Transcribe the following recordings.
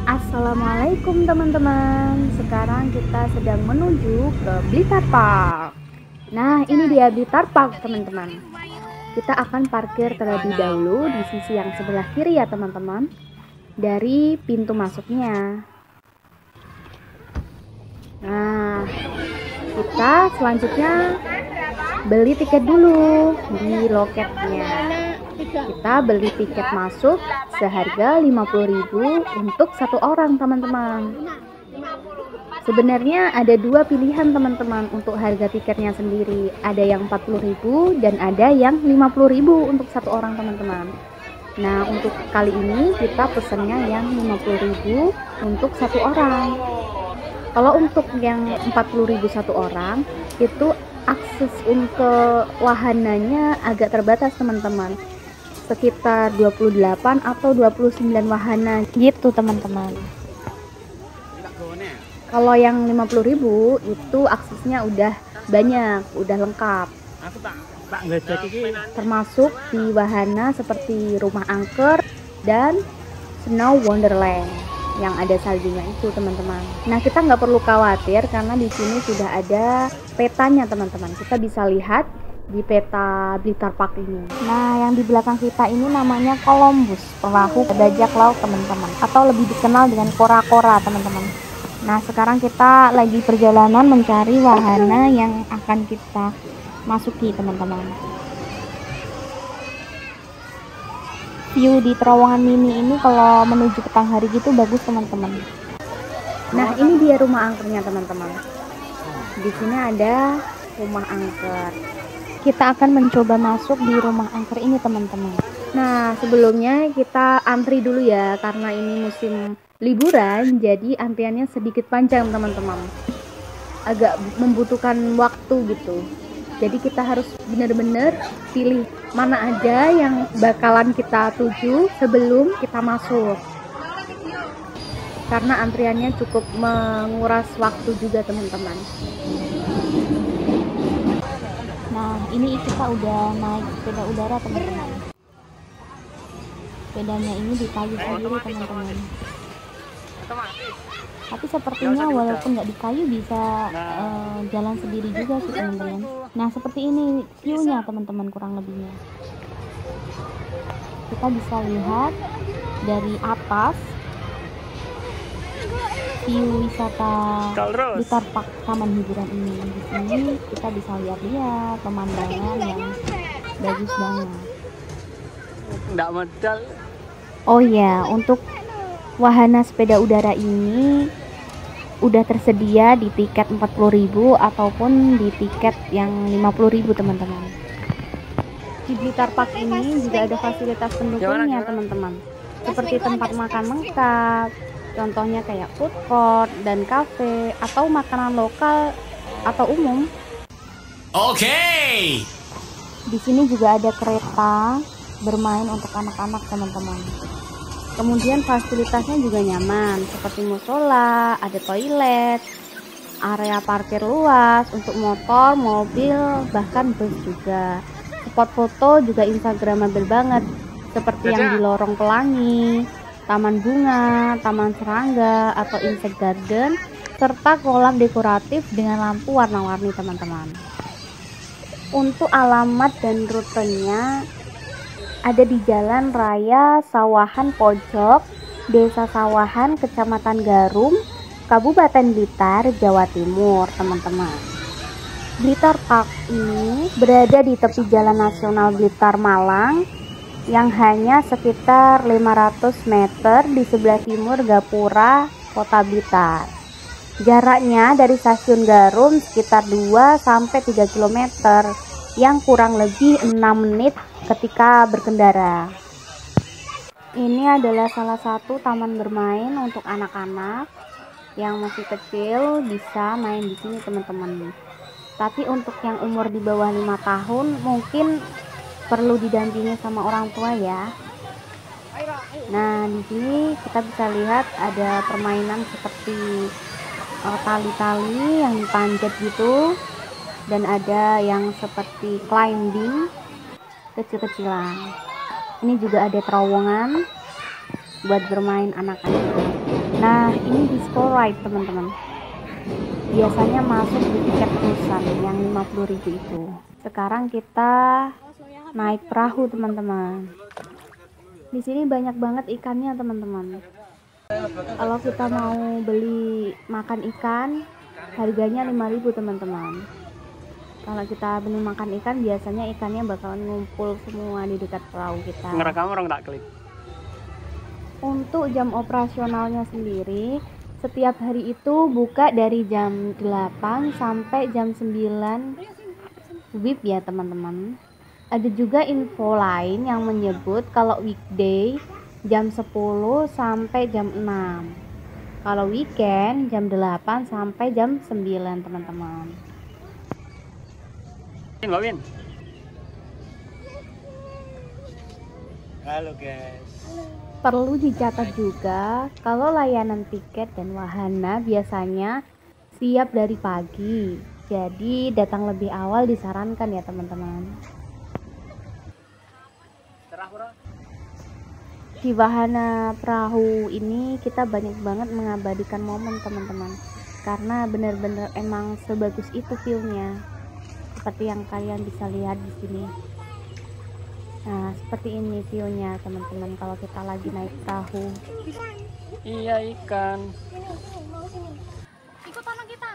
Assalamualaikum teman-teman. Sekarang kita sedang menuju ke Blitar Park. Nah, ini dia Blitar Park, teman-teman. Kita akan parkir terlebih dahulu di sisi yang sebelah kiri ya, teman-teman. Dari pintu masuknya. Nah, kita selanjutnya beli tiket dulu di loketnya. Kita beli tiket masuk seharga 50.000 untuk satu orang, teman-teman. Sebenarnya ada dua pilihan, teman-teman, untuk harga tiketnya sendiri. Ada yang 40.000 dan ada yang 50.000 untuk satu orang, teman-teman. Nah, untuk kali ini kita pesennya yang 50.000 untuk satu orang. Kalau untuk yang 40.000 satu orang, itu akses untuk wahananya agak terbatas, teman-teman. Sekitar 28 atau 29 wahana gitu, teman-teman. Kalau yang 50.000 itu aksesnya udah banyak, udah lengkap. Termasuk di wahana seperti rumah angker dan Snow Wonderland yang ada saljunya itu, teman-teman. Nah, kita nggak perlu khawatir karena di sini sudah ada petanya, teman-teman. Kita bisa lihat di peta Blitar Park ini. Nah, yang di belakang kita ini namanya Columbus, perahu bajak laut, teman-teman, atau lebih dikenal dengan kora-kora, teman-teman. Nah, sekarang kita lagi perjalanan mencari wahana yang akan kita masuki, teman-teman. View di terowongan mini ini kalau menuju petang hari gitu bagus, teman-teman. Nah, ini dia rumah angkernya, teman-teman. Di sini ada rumah angker. Kita akan mencoba masuk di rumah angker ini, teman-teman. Nah, sebelumnya kita antri dulu ya, karena ini musim liburan, jadi antriannya sedikit panjang, teman-teman. Agak membutuhkan waktu gitu. Jadi kita harus benar-benar pilih mana aja yang bakalan kita tuju sebelum kita masuk. Karena antriannya cukup menguras waktu juga, teman-teman. Nah, ini kita udah naik sepeda udara, teman-teman. Sepedanya ini dikayu sendiri, teman-teman. Tapi sepertinya walaupun nggak dikayu bisa jalan sendiri juga sih, teman-teman. Nah, seperti ini view-nya, teman-teman, kurang lebihnya. Kita bisa lihat dari atas view wisata Blitar Park Taman Hiburan ini. Di sini kita bisa lihat pemandangan yang bagus banget. Nggak modal. Oh ya, untuk wahana sepeda udara ini udah tersedia di tiket 40.000 ataupun di tiket yang 50.000, teman-teman. Di Blitar Park ini juga ada fasilitas pendukungnya, teman-teman. Seperti tempat makan lengkap. Contohnya kayak food court dan cafe atau makanan lokal atau umum. Oke. Di sini juga ada kereta bermain untuk anak-anak, teman-teman. Kemudian fasilitasnya juga nyaman, seperti musola, ada toilet, area parkir luas untuk motor, mobil, bahkan bus juga. Spot foto juga instagramable banget, seperti yang di Lorong Pelangi, taman bunga, taman serangga, atau insect garden, serta kolam dekoratif dengan lampu warna-warni, teman-teman. Untuk alamat dan rutenya ada di Jalan Raya Sawahan Pojok, Desa Sawahan, Kecamatan Garum, Kabupaten Blitar, Jawa Timur, teman-teman. Blitar Park ini berada di tepi Jalan Nasional Blitar Malang yang hanya sekitar 500 meter di sebelah timur Gapura, Kota Blitar. Jaraknya dari stasiun Garum sekitar 2-3 km yang kurang lebih 6 menit ketika berkendara. Ini adalah salah satu taman bermain untuk anak-anak yang masih kecil, bisa main di sini, teman-teman. Tapi untuk yang umur di bawah 5 tahun mungkin perlu didampingi sama orang tua ya. Nah, di sini kita bisa lihat ada permainan seperti tali-tali yang dipanjat gitu, dan ada yang seperti climbing kecil-kecilan. Ini juga ada terowongan buat bermain anak-anak. Nah, ini disco ride teman-teman. Biasanya masuk di tiket terusan yang 50.000 itu. Sekarang kita naik perahu teman-teman. Di sini banyak banget ikannya teman-teman. Kalau kita mau beli makan ikan, harganya 5.000 teman-teman. Kalau kita beli makan ikan, biasanya ikannya bakalan ngumpul semua di dekat perahu kita. Ngerekam orang tak klik. Untuk jam operasionalnya sendiri, setiap hari itu buka dari jam 8 sampai jam 9 WIB ya teman-teman. Ada juga info lain yang menyebut kalau weekday jam 10 sampai jam 6. Kalau weekend jam 8 sampai jam 9 teman-teman. Mbak Win. Halo guys. Perlu dicatat juga kalau layanan tiket dan wahana biasanya siap dari pagi. Jadi datang lebih awal disarankan ya teman-teman. Di wahana perahu ini kita banyak banget mengabadikan momen teman-teman. Karena benar-benar emang sebagus itu view-nya. Seperti yang kalian bisa lihat di sini. Nah, seperti ini view-nya teman-teman kalau kita lagi naik perahu. Iya ikan. Ikut anak kita.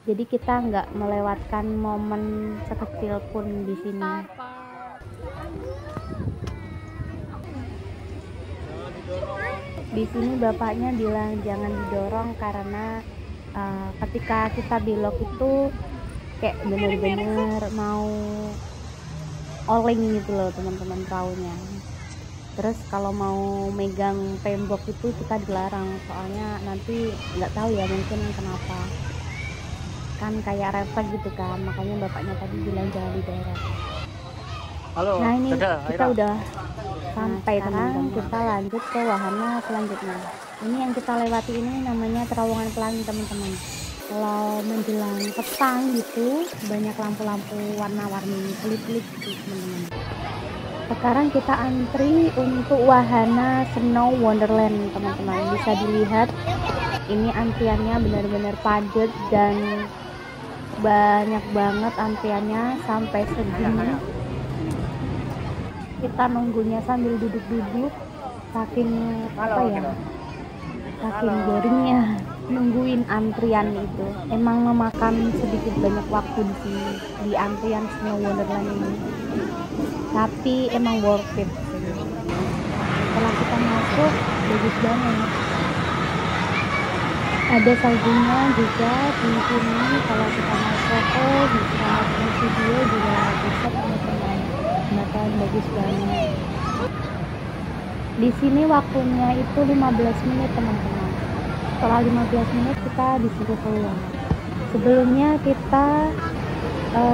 Jadi kita nggak melewatkan momen sekecil pun di sini. Di sini bapaknya bilang jangan didorong karena ketika kita belok itu kayak bener-bener mau oleng gitu loh teman-teman perahunya. Terus kalau mau megang tembok itu kita dilarang, soalnya nanti nggak tahu ya mungkin kenapa, kan kayak refleks gitu kan, makanya bapaknya tadi bilang jangan didorong. Halo. Nah ini dadah, kita Aira. udah sampai teman-teman, kita lanjut ke wahana selanjutnya. Ini yang kita lewati ini namanya terowongan pelangi teman-teman. Kalau menjelang petang gitu banyak lampu-lampu warna-warni kelip-kelip gitu teman-teman. Sekarang kita antri untuk wahana Snow Wonderland teman-teman. Bisa dilihat ini antriannya benar-benar padat dan banyak banget antriannya sampai segini. Kita nunggunya sambil duduk-duduk saking apa ya, saking boringnya nungguin antrian itu. Emang memakan sedikit banyak waktu di sini di antrian Snow Wonderland ini, tapi emang worth it sih. Setelah kita masuk bagus banget, ada saljunya juga di sini. Kalau kita mau foto bisa, mau video juga bisa teman-teman, bakalan bagus banget. Di sini waktunya itu 15 menit teman-teman. Setelah 15 menit kita disuruh keluar. Sebelumnya kita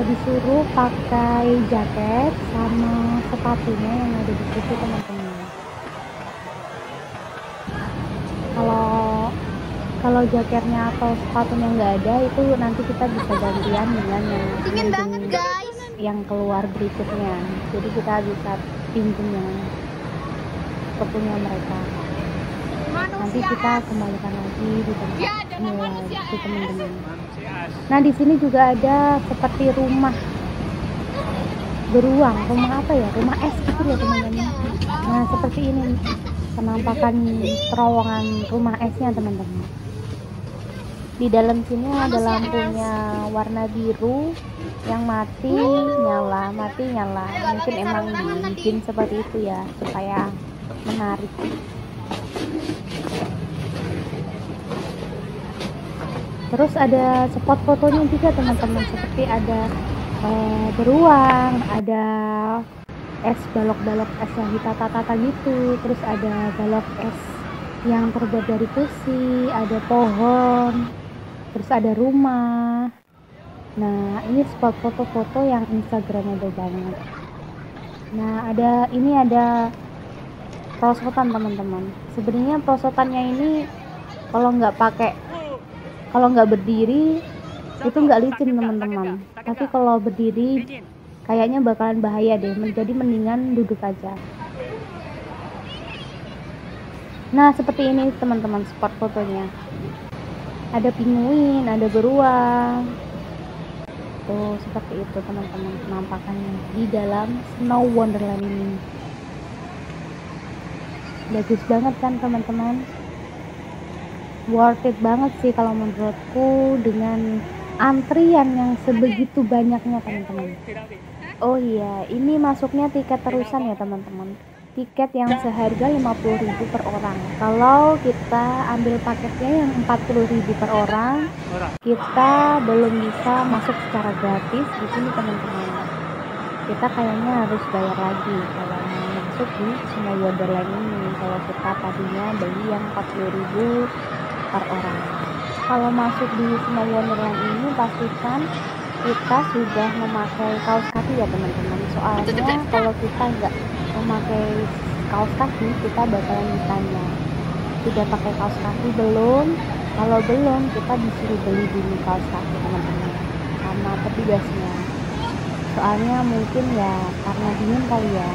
disuruh pakai jaket sama sepatunya yang ada di situ teman-teman. Kalau jaketnya atau sepatunya nggak ada, itu nanti kita bisa gantian dengan Dingin banget guys. yang keluar berikutnya. Jadi kita bisa pinjam yang punya mereka. Nanti kita kembalikan lagi di tempat itu teman-teman. Nah di sini juga ada seperti rumah beruang, rumah apa ya, rumah es gitu ya teman-teman. Nah seperti ini penampakan terowongan rumah esnya teman-teman. Di dalam sini ada lampunya warna biru yang mati nyala, mati nyala. Mungkin emang dibikin seperti itu ya supaya menarik. Terus ada spot fotonya juga teman-teman, seperti ada beruang, ada es, balok-balok es yang ditata-tata gitu. Terus ada balok es yang terbuat dari besi, ada pohon, terus ada rumah. Nah ini spot foto-foto yang instagramable banget. Nah ini ada perosotan teman-teman. Sebenarnya perosotannya ini kalau nggak berdiri itu nggak licin teman-teman, tapi kalau berdiri kayaknya bakalan bahaya deh, jadi mendingan duduk aja. Nah, seperti ini teman-teman spot fotonya. Ada penguin, ada beruang. Tuh, seperti itu teman-teman penampakannya di dalam Snow Wonderland ini. Bagus banget kan teman-teman? Worth it banget sih kalau menurutku dengan antrian yang sebegitu banyaknya teman-teman. Oh iya, ini masuknya tiket terusan ya teman-teman. Tiket yang seharga 50.000 per orang. Kalau kita ambil paketnya yang 40.000 per orang, kita belum bisa masuk secara gratis di sini teman-teman. Kita kayaknya harus bayar lagi kalau mau masuk di Snow Wonderland ini. Kalau kita tadinya beli yang 40.000 per orang. Kalau masuk di Snow Wonderland ini pastikan kita sudah memakai kaos kaki ya teman-teman. Soalnya kalau kita nggak memakai kaos kaki, kita bakalan ditanya sudah pakai kaos kaki belum. Kalau belum, kita disuruh beli dulu kaos kaki teman-teman sama petugasnya. Soalnya mungkin ya karena dingin kali ya.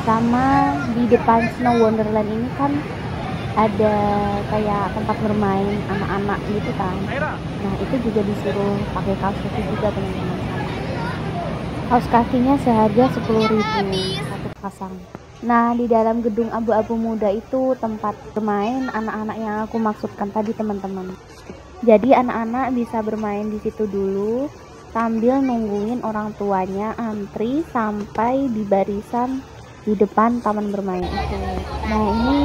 Sama di depan Snow Wonderland ini kan ada kayak tempat bermain anak-anak gitu kan. Nah, itu juga disuruh pakai kaos kaki juga teman-teman. Kaos kakinya seharga 10.000 satu pasang. Nah, di dalam gedung abu-abu muda itu tempat bermain anak-anak yang aku maksudkan tadi teman-teman. Jadi anak-anak bisa bermain di situ dulu sambil nungguin orang tuanya antri sampai di barisan di depan taman bermain itu. Nah, ini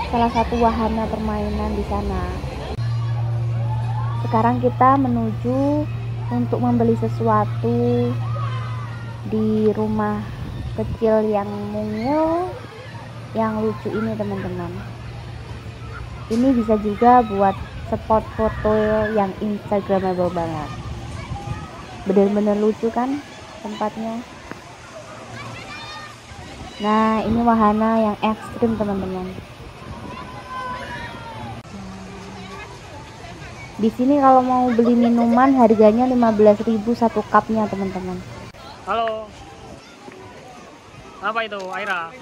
salah satu wahana permainan di sana. Sekarang kita menuju untuk membeli sesuatu di rumah kecil yang mungil yang lucu ini teman-teman. Ini bisa juga buat spot foto yang instagramable banget. Bener-bener lucu kan tempatnya. Nah, ini wahana yang ekstrim teman-teman. Di sini kalau mau beli minuman harganya 15.000 satu cupnya teman-teman. Halo. Apa itu, Aira?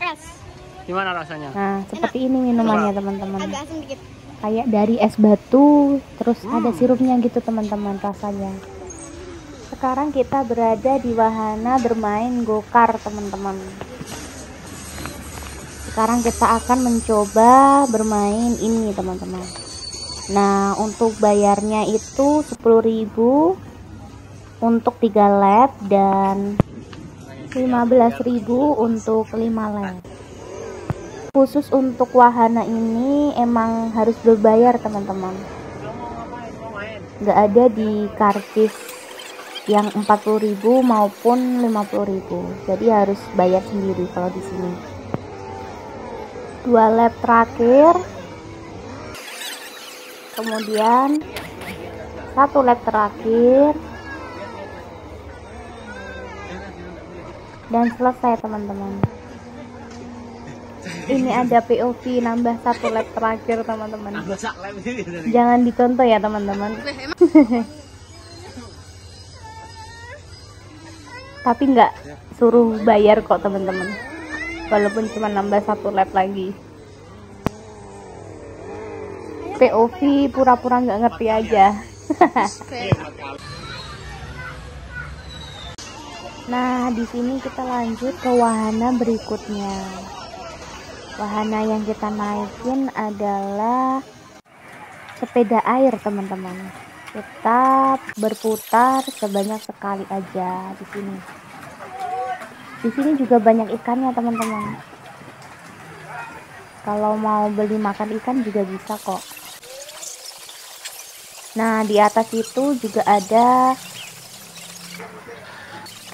Es. Gimana rasanya? Nah, seperti ini minumannya teman-teman. Agak asam dikit. Kayak dari es batu, terus ada sirupnya gitu teman-teman rasanya. Sekarang kita berada di wahana bermain go-kart teman-teman. Sekarang kita akan mencoba bermain ini teman-teman. Nah, untuk bayarnya itu 10.000 untuk 3 lap dan 15.000 untuk 5 lap. Khusus untuk wahana ini emang harus berbayar teman-teman. Nggak ada di karcis yang 40.000 maupun 50.000. Jadi harus bayar sendiri kalau di sini. 2 lap terakhir. Kemudian 1 lap terakhir. Dan selesai teman-teman. Ini ada POV nambah 1 lap terakhir teman-teman. Jangan dicontoh ya teman-teman. Tapi nggak suruh bayar kok teman-teman. Walaupun cuma nambah 1 lap lagi. POV pura-pura nggak ngerti aja. Nah, di sini kita lanjut ke wahana berikutnya. Wahana yang kita naikin adalah sepeda air, teman-teman. Kita berputar sebanyak sekali aja di sini. Di sini juga banyak ikannya, teman-teman. Kalau mau beli makan ikan juga bisa kok. Nah, di atas itu juga ada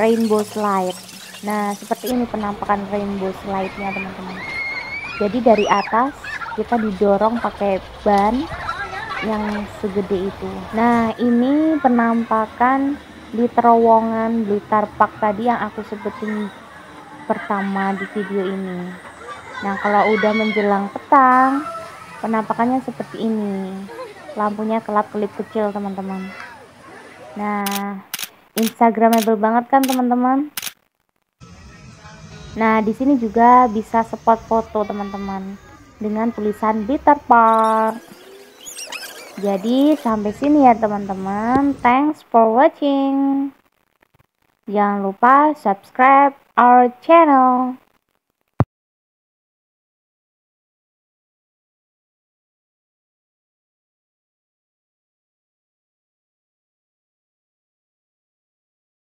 rainbow slide. Nah, seperti ini penampakan rainbow slide-nya, teman-teman. Jadi dari atas kita didorong pakai ban yang segede itu. Nah, ini penampakan di terowongan Blitar Park tadi yang aku sebutin pertama di video ini. Nah, kalau udah menjelang petang, penampakannya seperti ini. Lampunya kelap-kelip kecil, teman-teman. Nah, instagramable banget kan, teman-teman? Nah, di sini juga bisa spot foto teman-teman dengan tulisan Bitter Park. Jadi sampai sini ya teman-teman. Thanks for watching. Jangan lupa subscribe our channel.